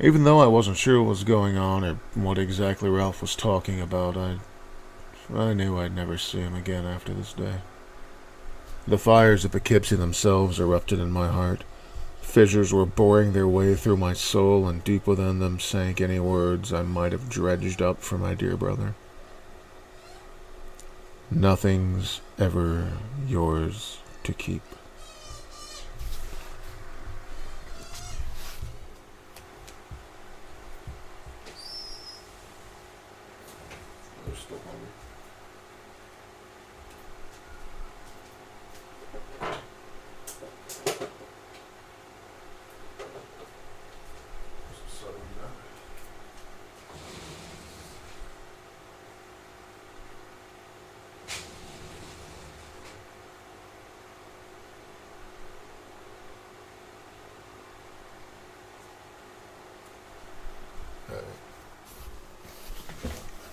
Even though I wasn't sure what was going on or what exactly Ralph was talking about, I knew I'd never see him again after this day. The fires of Poughkeepsie themselves erupted in my heart. Fissures were boring their way through my soul, and deep within them sank any words I might have dredged up for my dear brother. Nothing's ever yours to keep. They're still hungry.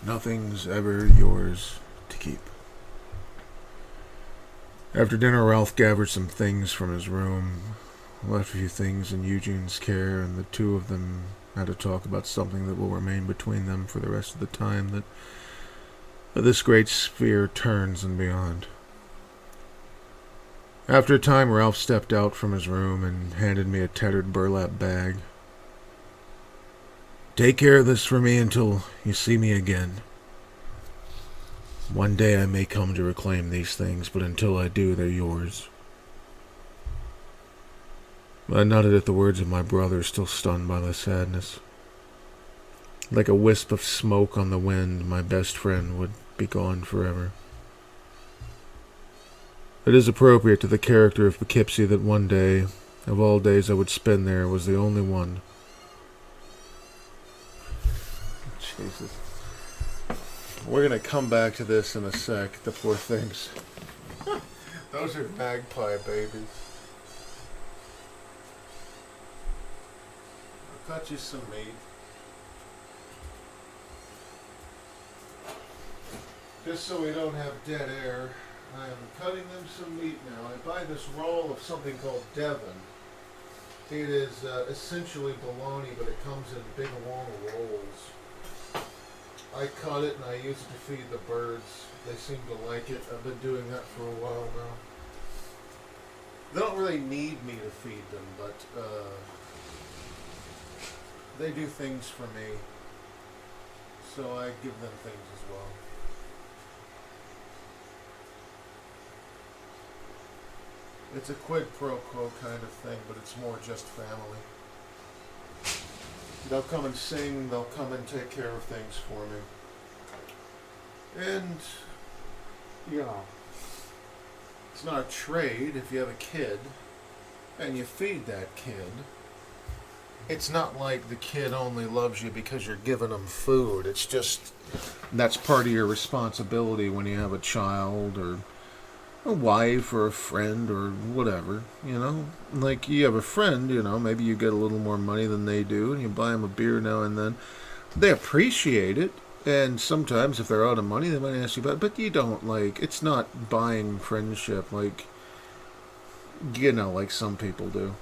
Nothing's ever yours to keep. After dinner, Ralph gathered some things from his room, left a few things in Eugene's care, and the two of them had to talk about something that will remain between them for the rest of the time that this great sphere turns and beyond. After a time, Ralph stepped out from his room and handed me a tattered burlap bag. Take care of this for me until you see me again. One day I may come to reclaim these things, but until I do, they're yours. I nodded at the words of my brother, still stunned by the sadness. Like a wisp of smoke on the wind, my best friend would be gone forever. It is appropriate to the character of Poughkeepsie that one day, of all days I would spend there, was the only one. Jesus. We're going to come back to this in a sec, the poor things. Those are magpie babies. I'll cut you some meat. Just so we don't have dead air, I am cutting them some meat now. I buy this roll of something called Devon. It is essentially bologna, but it comes in big long rolls. I cut it and I use it to feed the birds. They seem to like it. I've been doing that for a while now. They don't really need me to feed them, but they do things for me. So I give them things as well. It's a quid pro quo kind of thing, but it's more just family. They'll come and sing, they'll come and take care of things for me. And, you know, it's not a trade if you have a kid and you feed that kid. It's not like the kid only loves you because you're giving them food. It's just, that's part of your responsibility when you have a child or a wife or a friend or whatever, you know. Like, you have a friend, you know, maybe you get a little more money than they do, and you buy them a beer now and then. They appreciate it, and sometimes if they're out of money, they might ask you about it, but you don't, like, it's not buying friendship, like, you know, like some people do.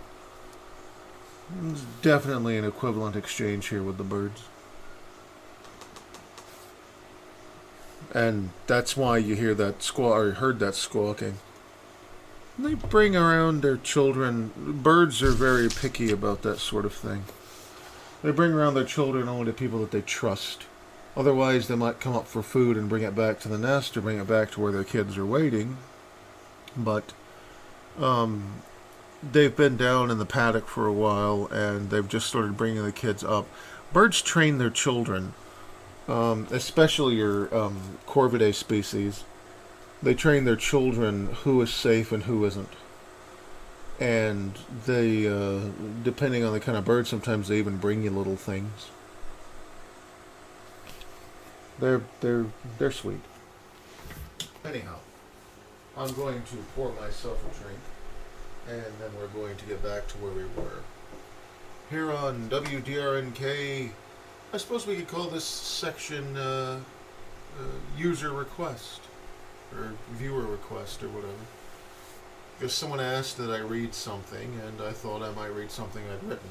There's definitely an equivalent exchange here with the birds. And that's why you hear that or heard that squawking. They bring around their children. Birds are very picky about that sort of thing. They bring around their children only to people that they trust. Otherwise, they might come up for food and bring it back to the nest or bring it back to where their kids are waiting. But they've been down in the paddock for a while, and they've just started bringing the kids up. Birds train their children. Especially your Corvidae species, they train their children who is safe and who isn't. And they, depending on the kind of bird, sometimes they even bring you little things. They're sweet. Anyhow, I'm going to pour myself a drink, and then we're going to get back to where we were. Here on WDRNK. I suppose we could call this section user request, or viewer request, or whatever. Because someone asked that I read something, and I thought I might read something I'd written.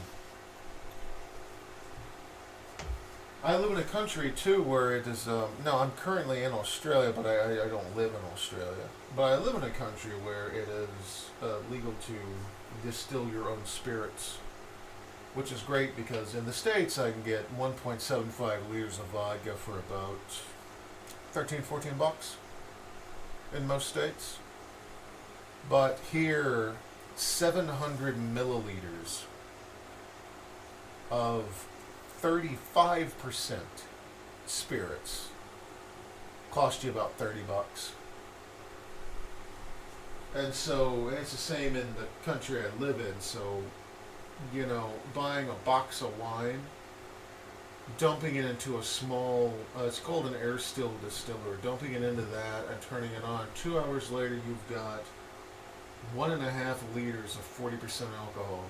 I live in a country, too, where it is, no, I'm currently in Australia, but I don't live in Australia. But I live in a country where it is legal to distill your own spirits. Which is great because in the States I can get 1.75 liters of vodka for about $13-14 in most states. But here, 700 milliliters of 35% spirits cost you about $30. And so, and it's the same in the country I live in, so you know, buying a box of wine, dumping it into a small, it's called an air still distiller, dumping it into that and turning it on. 2 hours later, you've got 1.5 liters of 40% alcohol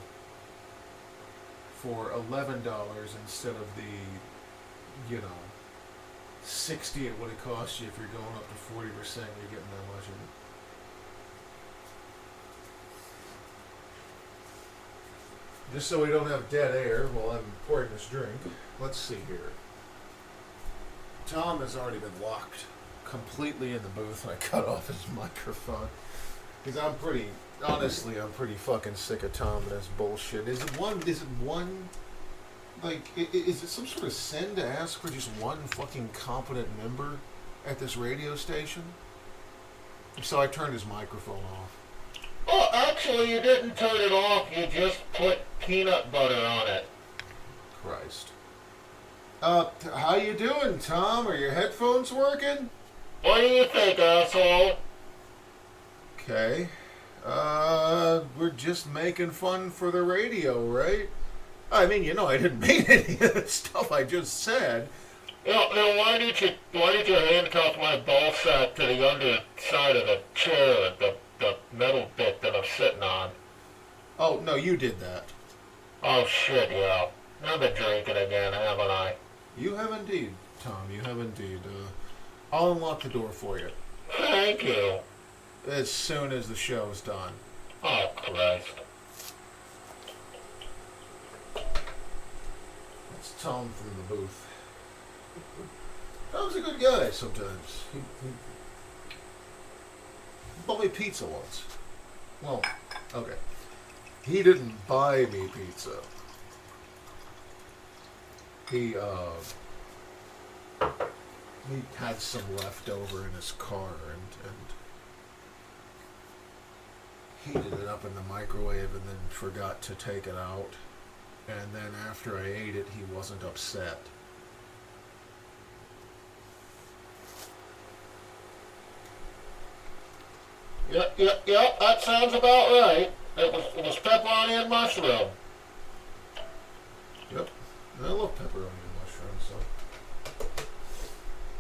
for $11 instead of the, you know, 60 it would have cost you if you're going up to 40%. You're getting that much of it. Just so we don't have dead air while I'm pouring this drink, let's see here. Tom has already been locked completely in the booth, and I cut off his microphone. Because I'm pretty fucking sick of Tom and his bullshit. Is it some sort of sin to ask for just one fucking competent member at this radio station? So I turned his microphone off. Oh, actually, you didn't turn it off. You just put peanut butter on it. Christ. How you doing, Tom? Are your headphones working? What do you think, asshole? Okay. We're just making fun for the radio, right? I mean, you know, I didn't mean any of the stuff I just said. Now, why did you handcuff my ball sack to the underside of the chair, the metal bit that I'm sitting on? Oh, no, you did that. Oh shit, yeah. I've been drinking again, haven't I? You have indeed, Tom. You have indeed. I'll unlock the door for you Thank you. as soon as the show is done. Oh Christ. That's Tom from the booth. Tom's a good guy sometimes. He bought me pizza once. Well, okay. He didn't buy me pizza. He had some left over in his car and heated it up in the microwave and then forgot to take it out. And then after I ate it, he wasn't upset. Yeah, that sounds about right. It was pepperoni and mushroom. Yep. And I love pepperoni and mushrooms,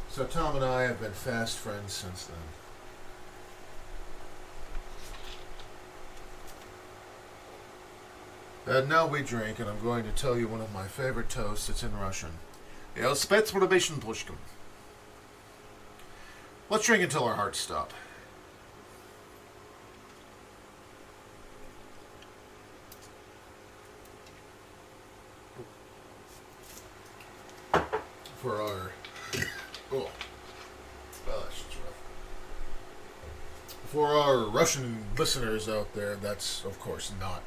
so Tom and I have been fast friends since then. And now we drink, and I'm going to tell you one of my favorite toasts. It's in Russian. Ja specprobation pushkin. Let's drink until our hearts stop. For our that's rough. For our Russian listeners out there, that's of course not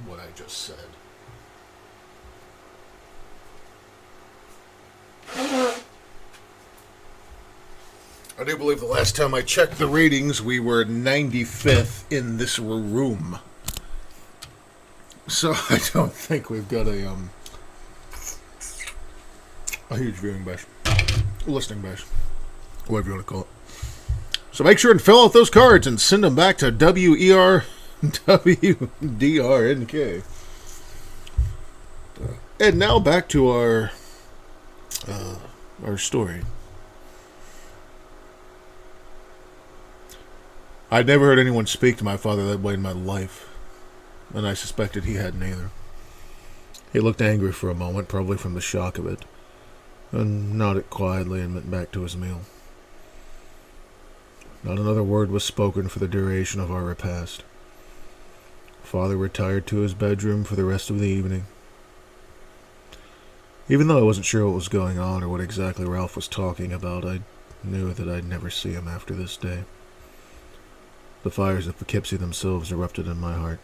what I just said. I do believe the last time I checked the ratings, we were 95th in this room. So I don't think we've got a huge viewing base, listening base, whatever you want to call it. So make sure and fill out those cards and send them back to WDRNK. And now back to our story. I'd never heard anyone speak to my father that way in my life, and I suspected he hadn't either. He looked angry for a moment, probably from the shock of it, and nodded quietly and went back to his meal. Not another word was spoken for the duration of our repast. Father retired to his bedroom for the rest of the evening. Even though I wasn't sure what was going on or what exactly Ralph was talking about, I knew that I'd never see him after this day. The fires of Poughkeepsie themselves erupted in my heart.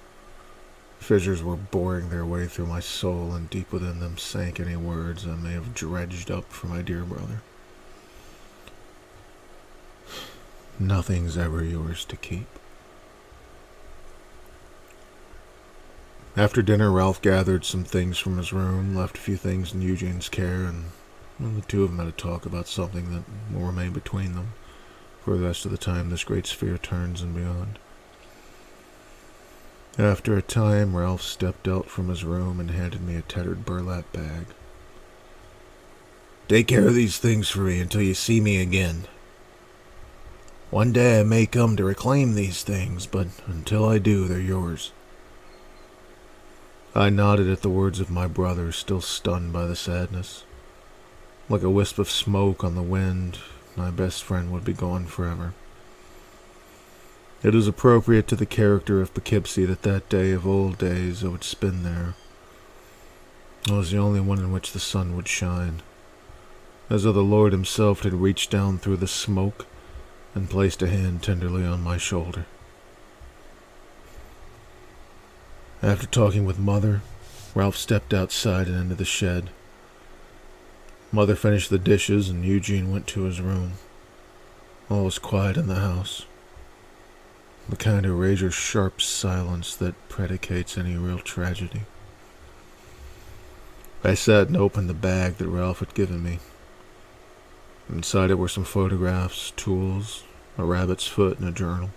Fissures were boring their way through my soul, and deep within them sank any words I may have dredged up for my dear brother. Nothing's ever yours to keep. After dinner, Ralph gathered some things from his room, left a few things in Eugene's care, and the two of them had a talk about something that will remain between them for the rest of the time this great sphere turns and beyond. After a time, Ralph stepped out from his room and handed me a tattered burlap bag. "Take care of these things for me until you see me again. One day I may come to reclaim these things, but until I do, they're yours." I nodded at the words of my brother, still stunned by the sadness. Like a wisp of smoke on the wind, my best friend would be gone forever. It was appropriate to the character of Poughkeepsie that day of old days I would spend there. It was the only one in which the sun would shine, as though the Lord himself had reached down through the smoke and placed a hand tenderly on my shoulder. After talking with Mother, Ralph stepped outside and into the shed. Mother finished the dishes and Eugene went to his room. All was quiet in the house. The kind of razor-sharp silence that predicates any real tragedy. I sat and opened the bag that Ralph had given me. Inside it were some photographs, tools, a rabbit's foot, and a journal.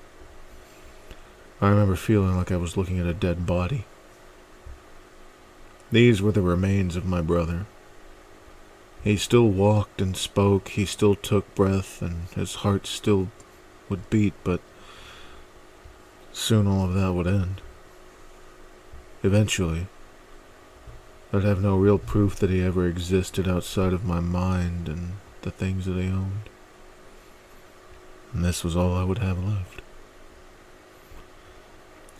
I remember feeling like I was looking at a dead body. These were the remains of my brother. He still walked and spoke, he still took breath, and his heart still would beat, but soon all of that would end. Eventually, I'd have no real proof that he ever existed outside of my mind and the things that he owned. And this was all I would have left.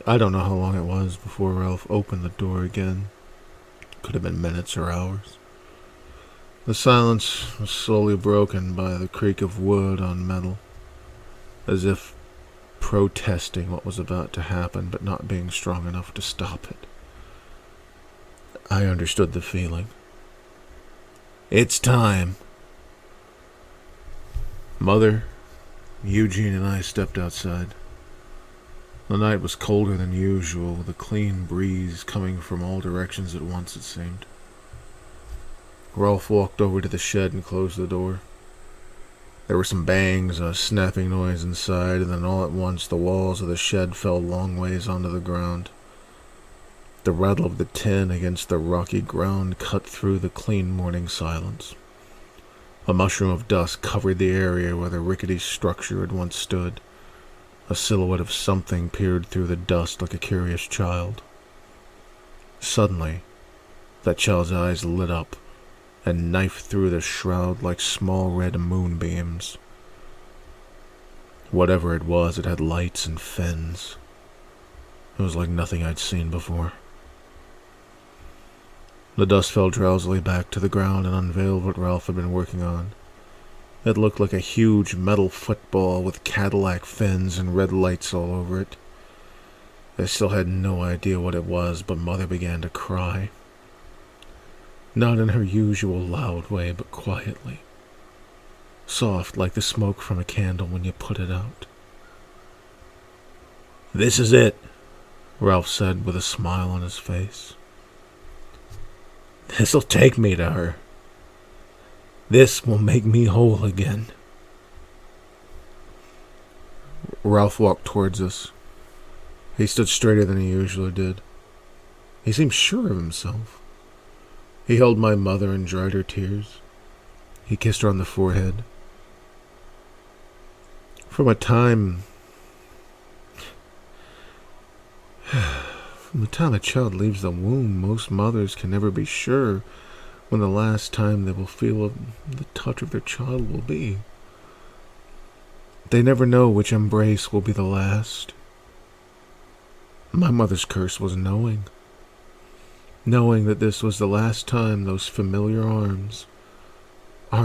I don't know how long it was before Ralph opened the door again. Could have been minutes or hours. The silence was slowly broken by the creak of wood on metal, as if protesting what was about to happen but not being strong enough to stop it. I understood the feeling. It's time. Mother, Eugene, and I stepped outside. The night was colder than usual, with a clean breeze coming from all directions at once, it seemed. Rolf walked over to the shed and closed the door. There were some bangs, a snapping noise inside, and then all at once the walls of the shed fell long ways onto the ground. The rattle of the tin against the rocky ground cut through the clean morning silence. A mushroom of dust covered the area where the rickety structure had once stood. A silhouette of something peered through the dust like a curious child. Suddenly, that child's eyes lit up and knifed through the shroud like small red moonbeams. Whatever it was, it had lights and fins. It was like nothing I'd seen before. The dust fell drowsily back to the ground and unveiled what Ralph had been working on. It looked like a huge metal football with Cadillac fins and red lights all over it. I still had no idea what it was, but Mother began to cry. Not in her usual loud way, but quietly. Soft like the smoke from a candle when you put it out. "This is it," Ralph said with a smile on his face. "This'll take me to her. This will make me whole again." Ralph walked towards us. He stood straighter than he usually did. He seemed sure of himself. He held my mother and dried her tears. He kissed her on the forehead. From the time a child leaves the womb, most mothers can never be sure when the last time they will feel the touch of their child will be. They never know which embrace will be the last. My mother's curse was knowing that this was the last time those familiar arms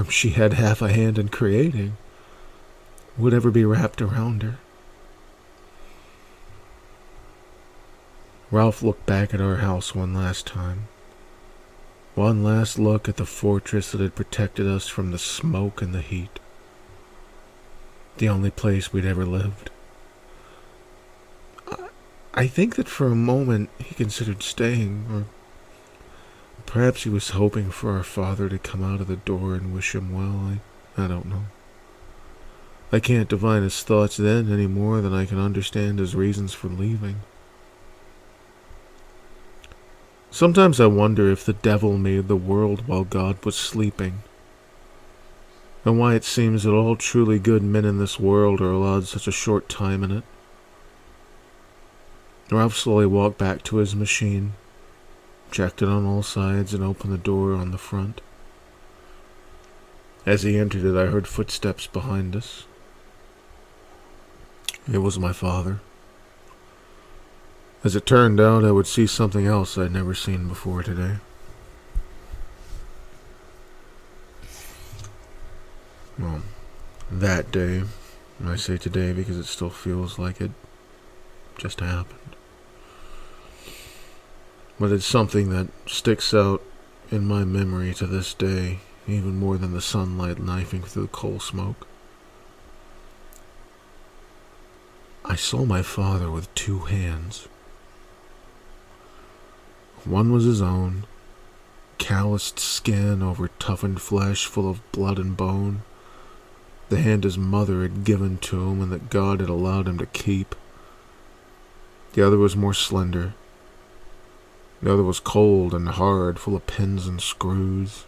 she had half a hand in creating, would ever be wrapped around her. Ralph looked back at our house one last time. One last look at the fortress that had protected us from the smoke and the heat. The only place we'd ever lived. I think that for a moment he considered staying, or perhaps he was hoping for our father to come out of the door and wish him well. I don't know. I can't divine his thoughts then any more than I can understand his reasons for leaving. Sometimes I wonder if the devil made the world while God was sleeping, and why it seems that all truly good men in this world are allowed such a short time in it. Ralph slowly walked back to his machine, checked it on all sides, and opened the door on the front. As he entered it, I heard footsteps behind us. It was my father. As it turned out, I would see something else I'd never seen before today. Well, that day, and I say today because it still feels like it just happened. But it's something that sticks out in my memory to this day, even more than the sunlight knifing through the coal smoke. I saw my father with two hands. One was his own, calloused skin over toughened flesh full of blood and bone, the hand his mother had given to him and that God had allowed him to keep. The other was more slender. The other was cold and hard, full of pins and screws.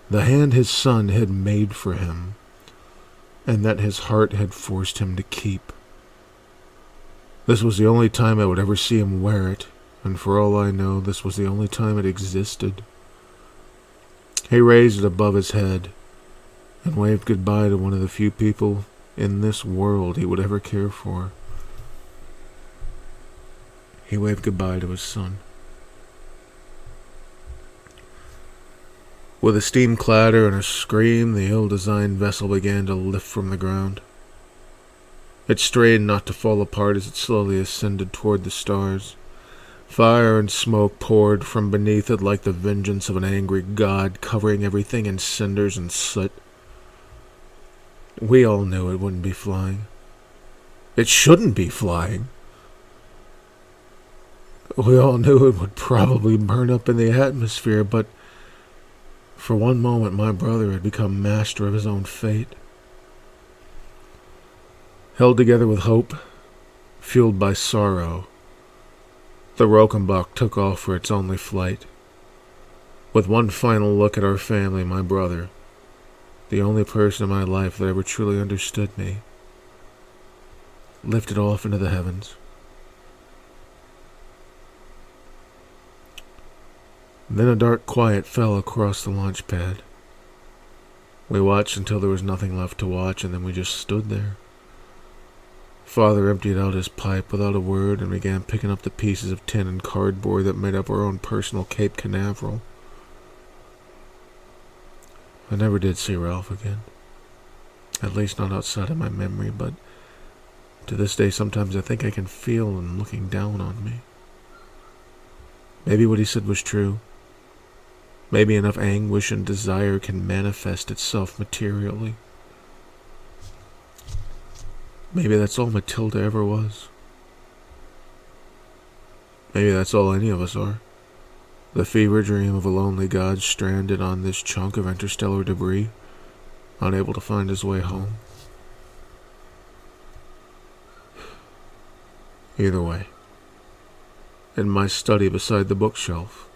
the hand his son had made for him, and that his heart had forced him to keep. This was the only time I would ever see him wear it, and for all I know, this was the only time it existed. He raised it above his head and waved goodbye to one of the few people in this world he would ever care for. He waved goodbye to his son. With a steam clatter and a scream, the ill-designed vessel began to lift from the ground. It strained not to fall apart as it slowly ascended toward the stars. Fire and smoke poured from beneath it like the vengeance of an angry god, covering everything in cinders and soot. We all knew it wouldn't be flying. It shouldn't be flying. We all knew it would probably burn up in the atmosphere, but for one moment my brother had become master of his own fate. Held together with hope, fueled by sorrow, the Rokenbach took off for its only flight. With one final look at our family, my brother, the only person in my life that ever truly understood me, lifted off into the heavens. Then a dark quiet fell across the launch pad. We watched until there was nothing left to watch, and then we just stood there. Father emptied out his pipe without a word and began picking up the pieces of tin and cardboard that made up our own personal Cape Canaveral. I never did see Ralph again. At least not outside of my memory, but to this day sometimes I think I can feel him looking down on me. Maybe what he said was true. Maybe enough anguish and desire can manifest itself materially. Maybe that's all Matilda ever was. Maybe that's all any of us are. The fever dream of a lonely god stranded on this chunk of interstellar debris, unable to find his way home. Either way, in my study beside the bookshelf,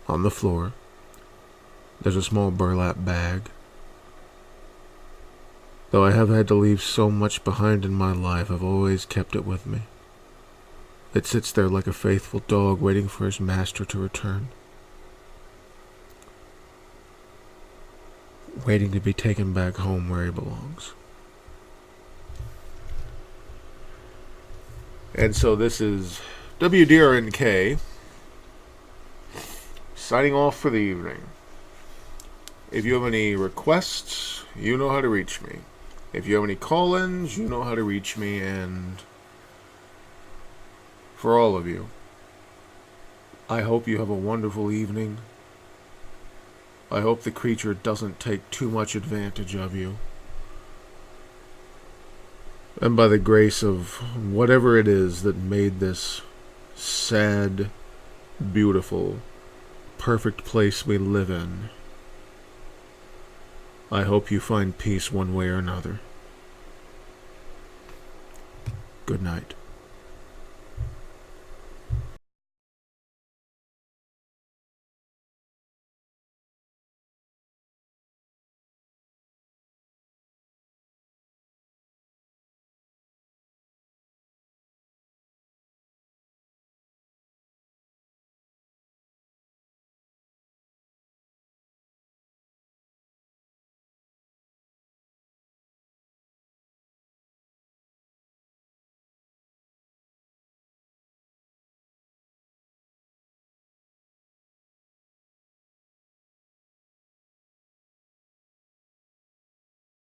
on the floor, there's a small burlap bag. Though I have had to leave so much behind in my life, I've always kept it with me. It sits there like a faithful dog waiting for his master to return. Waiting to be taken back home where he belongs. And so this is WDRNK signing off for the evening. If you have any requests, you know how to reach me. If you have any call-ins, you know how to reach me. And for all of you, I hope you have a wonderful evening. I hope the creature doesn't take too much advantage of you. And by the grace of whatever it is that made this sad, beautiful, perfect place we live in, I hope you find peace one way or another. Good night.